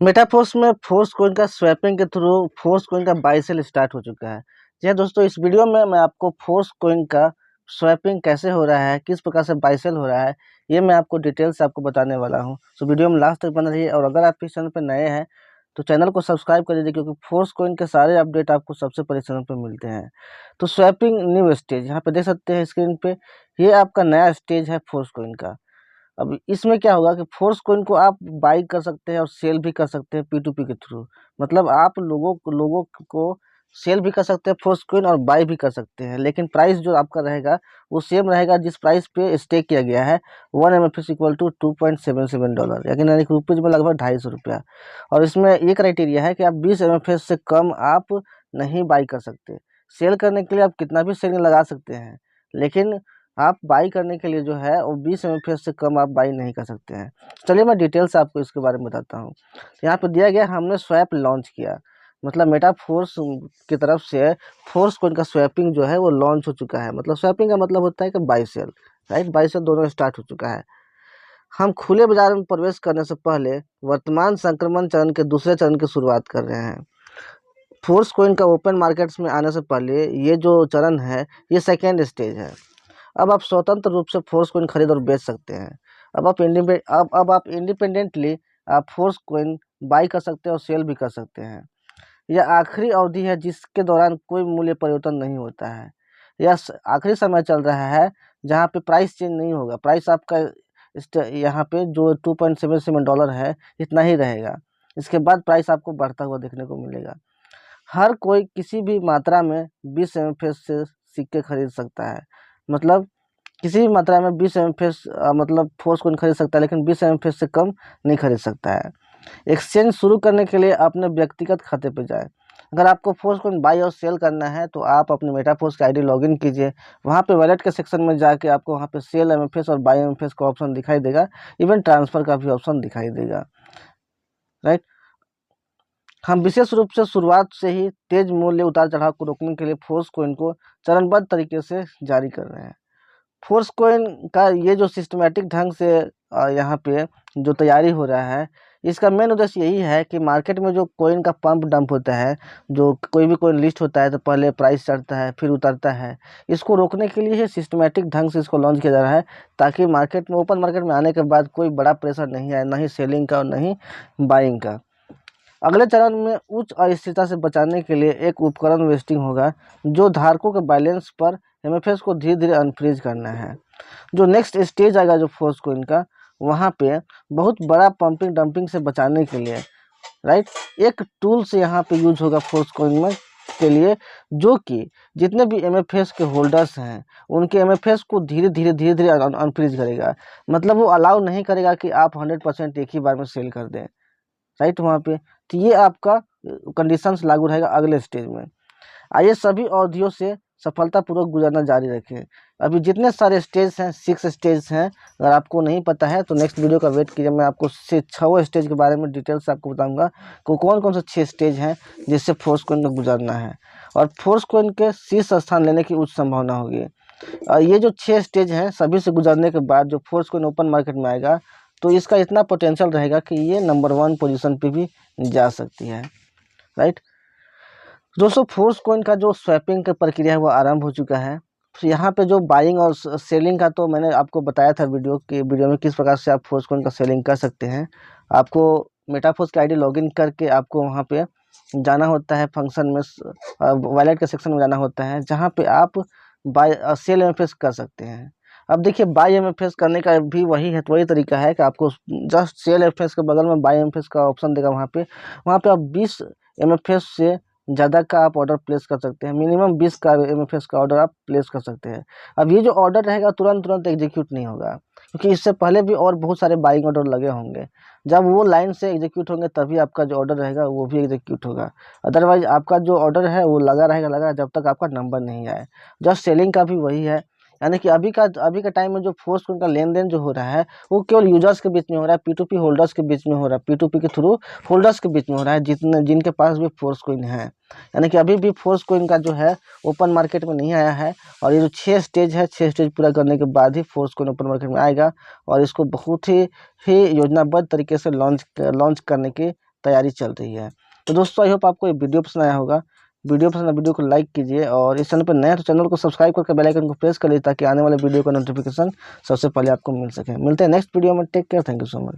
Metaphors में force coin का swapping के थ्रू फोर्स कॉइन का बाय सेल स्टार्ट हो चुका है। जी हाँ दोस्तों, इस वीडियो में मैं आपको फोर्स कॉइन का स्वैपिंग कैसे हो रहा है, किस प्रकार से बाय सेल हो रहा है, ये मैं आपको डिटेल से आपको बताने वाला हूँ। तो वीडियो में लास्ट तक बना रहिए। और अगर आप इस चैनल पर नए हैं तो चैनल को सब्सक्राइब कर दीजिए, क्योंकि फोर्स कॉइन के सारे अपडेट आपको सबसे पहले चैनल पर मिलते हैं। तो स्वैपिंग न्यू स्टेज यहाँ पे देख सकते हैं स्क्रीन पे, ये आपका नया स्टेज है फोर्स कॉइन का। अब इसमें क्या होगा कि फोर्स कॉइन को आप बाई कर सकते हैं और सेल भी कर सकते हैं P2P के थ्रू। मतलब आप लोगों को सेल भी कर सकते हैं फोर्स कॉइन और बाई भी कर सकते हैं, लेकिन प्राइस जो आपका रहेगा वो सेम रहेगा जिस प्राइस पे स्टेक किया गया है। 1 MFS इक्वल टू $2.77, यानी कि रुपीज़ में लगभग ₹250। और इसमें ये क्राइटेरिया है कि आप 20 MFS से कम आप नहीं बाई कर सकते। सेल करने के लिए आप कितना भी सेलिंग लगा सकते हैं, लेकिन आप बाई करने के लिए जो है वो 20 MFS से कम आप बाई नहीं कर सकते हैं। चलिए मैं डिटेल से आपको इसके बारे में बताता हूँ। यहाँ पे दिया गया हमने स्वैप लॉन्च किया, मतलब मेटाफोर्स की तरफ से फोर्स कॉइन का स्वैपिंग जो है वो लॉन्च हो चुका है। मतलब स्वैपिंग का मतलब होता है कि buy sell, right. Buy sell दोनों स्टार्ट हो चुका है। हम खुले बाजार में प्रवेश करने से पहले वर्तमान संक्रमण चरण के दूसरे चरण की शुरुआत कर रहे हैं। फोर्स कॉइन का ओपन मार्केट्स में आने से पहले ये जो चरण है ये सेकेंड स्टेज है। अब आप स्वतंत्र रूप से फोर्स कॉइन खरीद और बेच सकते हैं। अब आप इंडिपेंडेंटली आप फोर्स कॉइन बाई कर सकते हैं और सेल भी कर सकते हैं। यह आखिरी अवधि है जिसके दौरान कोई मूल्य परिवर्तन नहीं होता है। यह आखिरी समय चल रहा है जहां पे प्राइस चेंज नहीं होगा। प्राइस आपका यहाँ पे जो $2.77 है इतना ही रहेगा। इसके बाद प्राइस आपको बढ़ता हुआ देखने को मिलेगा। हर कोई किसी भी मात्रा में 20 MFS से सिक्के खरीद सकता है। मतलब किसी भी मात्रा में 20 MFS मतलब फोर्स कॉइन खरीद सकता है, लेकिन 20 MFS से कम नहीं खरीद सकता है। एक्सचेंज शुरू करने के लिए अपने व्यक्तिगत खाते पर जाएं। अगर आपको फोर्स कॉइन बाई और सेल करना है तो आप अपने मेटाफोर्स की आईडी लॉगिन कीजिए। वहाँ पे वॉलेट के सेक्शन में जाके आपको वहाँ पे सेल MFS और बाई MFS का ऑप्शन दिखाई देगा। इवन ट्रांसफ़र का भी ऑप्शन दिखाई देगा, राइट। हम विशेष रूप से शुरुआत से ही तेज मूल्य उतार चढ़ाव को रोकने के लिए फोर्स कॉइन को चरणबद्ध तरीके से जारी कर रहे हैं। फोर्स कॉइन का ये जो सिस्टमैटिक ढंग से यहाँ पे जो तैयारी हो रहा है, इसका मेन उद्देश्य यही है कि मार्केट में जो कॉइन का पंप डंप होता है, जो कोई भी कॉइन लिस्ट होता है तो पहले प्राइस चढ़ता है फिर उतरता है, इसको रोकने के लिए सिस्टमैटिक ढंग से इसको लॉन्च किया जा रहा है, ताकि मार्केट में ओपन मार्केट में आने के बाद कोई बड़ा प्रेशर नहीं आए, ना ही सेलिंग का और ना ही बाइंग का। अगले चरण में उच्च अस्थिरता से बचाने के लिए एक उपकरण वेस्टिंग होगा, जो धारकों के बैलेंस पर MFS को धीरे धीरे अनफ्रीज करना है। जो नेक्स्ट स्टेज आएगा जो फोर्स कॉइन का, वहाँ पे बहुत बड़ा पंपिंग डंपिंग से बचाने के लिए, राइट, एक टूल से यहाँ पे यूज होगा फोर्स कॉइन में के लिए, जो कि जितने भी MFS के होल्डर्स हैं उनके MFS को धीरे धीरे अनफ्रीज करेगा। मतलब वो अलाउ नहीं करेगा कि आप 100% एक ही बार में सेल कर दें, राइट। वहाँ पे तो ये आपका कंडीशंस लागू रहेगा अगले स्टेज में। आइए सभी अवधियों से सफलतापूर्वक गुजरना जारी रखें। अभी जितने सारे स्टेज हैं 6 स्टेज हैं। अगर आपको नहीं पता है तो नेक्स्ट वीडियो का वेट कीजिए, मैं आपको 6 स्टेज के बारे में डिटेल से आपको बताऊंगा कि कौन कौन से 6 स्टेज हैं जिससे फोर्स कॉइन को गुजरना है, और फोर्स कॉइन के शीर्ष स्थान लेने की उच्च संभावना होगी। ये जो 6 स्टेज हैं सभी से गुजरने के बाद जो फोर्स कॉइन ओपन मार्केट में आएगा तो इसका इतना पोटेंशियल रहेगा कि ये नंबर 1 पोजीशन पे भी जा सकती है, राइट। दोस्तों, फोर्स कॉइन का जो स्वैपिंग का प्रक्रिया है वो आरंभ हो चुका है। तो यहाँ पे जो बाइंग और सेलिंग का तो मैंने आपको बताया था वीडियो में किस प्रकार से आप फोर्स कॉइन का सेलिंग कर सकते हैं। आपको मेटाफोर्स की आईडी लॉगिन करके आपको वहाँ पे जाना होता है, फंक्शन में वॉलेट के सेक्शन में जाना होता है, जहाँ पे आप बाय सेल MFS कर सकते हैं। अब देखिए बाई MFS करने का भी वही तरीका है कि आपको जस्ट सेल MFS के बगल में बाई MFS का ऑप्शन देगा। वहाँ पे आप 20 MFS से ज़्यादा का आप ऑर्डर प्लेस कर सकते हैं। मिनिमम 20 का MFS का ऑर्डर आप प्लेस कर सकते हैं। अब ये जो ऑर्डर रहेगा तुरंत एग्जीक्यूट नहीं होगा, क्योंकि इससे पहले भी और बहुत सारे बाइंग ऑर्डर लगे होंगे। जब वो लाइन से एग्जीक्यूट होंगे तभी आपका जो ऑर्डर रहेगा वो भी एग्जीक्यूट होगा। अदरवाइज आपका जो ऑर्डर है वो लगा रहेगा जब तक आपका नंबर नहीं आए। जस्ट सेलिंग का भी वही है, यानी कि अभी का टाइम में जो फोर्स कॉइन का लेन देन जो हो रहा है वो केवल यूजर्स के बीच में हो रहा है, P2P होल्डर्स के बीच में हो रहा है, P2P के थ्रू होल्डर्स के बीच में हो रहा है जिनके पास भी फोर्स कॉइन है। यानी कि अभी भी फोर्स कोइन का जो है ओपन मार्केट में नहीं आया है, और ये जो 6 स्टेज है, 6 स्टेज पूरा करने के बाद ही फोर्स कोइन ओपन मार्केट में आएगा, और इसको बहुत ही योजनाबद्ध तरीके से लॉन्च करने की तैयारी चल रही है। तो दोस्तों आई होप आपको ये वीडियो पसंद आया होगा। वीडियो पसंद है वीडियो को लाइक कीजिए, और इस चैनल पर नया तो चैनल को सब्सक्राइब करके बेल आइकन को प्रेस कर लीजिए, ताकि आने वाले वीडियो का नोटिफिकेशन सबसे पहले आपको मिल सके। मिलते हैं नेक्स्ट वीडियो में। Take care, thank you so much.